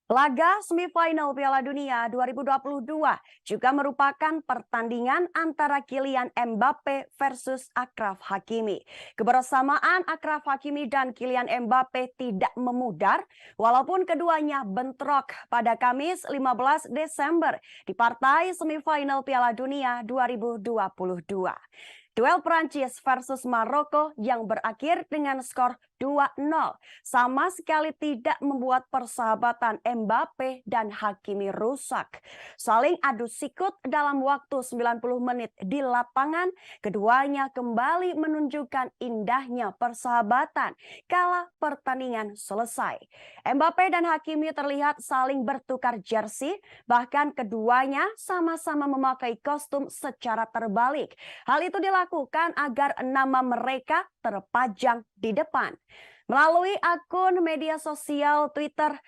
Laga semifinal Piala Dunia 2022 juga merupakan pertandingan antara Kylian Mbappe versus Achraf Hakimi. Kebersamaan Achraf Hakimi dan Kylian Mbappe tidak memudar walaupun keduanya bentrok pada Kamis 15 Desember di partai semifinal Piala Dunia 2022. Duel Prancis versus Maroko yang berakhir dengan skor 2-0 sama sekali tidak membuat persahabatan Mbappe dan Hakimi rusak. Saling adu sikut dalam waktu 90 menit di lapangan, keduanya kembali menunjukkan indahnya persahabatan kala pertandingan selesai. Mbappe dan Hakimi terlihat saling bertukar jersey, bahkan keduanya sama-sama memakai kostum secara terbalik. Hal itu dilakukan agar nama mereka terpajang di depan. Melalui akun media sosial Twitter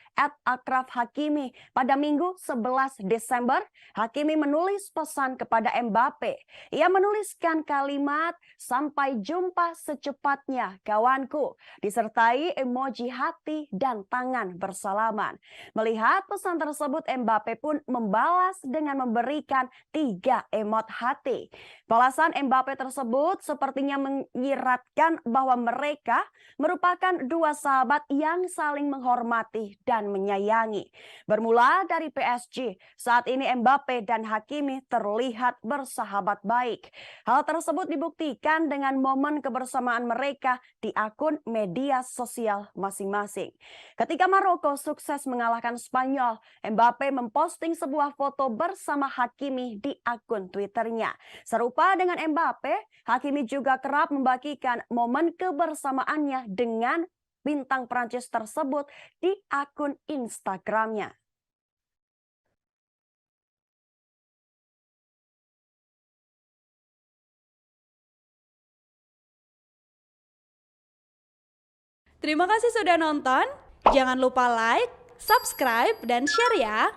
@achrafhakimi pada Minggu 11 Desember, Hakimi menulis pesan kepada Mbappe. Ia menuliskan kalimat "Sampai jumpa secepatnya kawanku" disertai emoji hati dan tangan bersalaman. Melihat pesan tersebut, Mbappe pun membalas dengan memberikan 3 emot hati. Balasan Mbappe tersebut sepertinya menyiratkan bahwa mereka merupakan dua sahabat yang saling menghormati dan menyayangi. Bermula dari PSG, saat ini Mbappe dan Hakimi terlihat bersahabat baik. Hal tersebut dibuktikan dengan momen kebersamaan mereka di akun media sosial masing-masing. Ketika Maroko sukses mengalahkan Spanyol, Mbappe memposting sebuah foto bersama Hakimi di akun Twitternya. Serupa dengan Mbappe, Hakimi juga kerap membagikan momen kebersamaannya dengan bintang Prancis tersebut di akun Instagramnya. Terima kasih sudah nonton. Jangan lupa like, subscribe, dan share ya.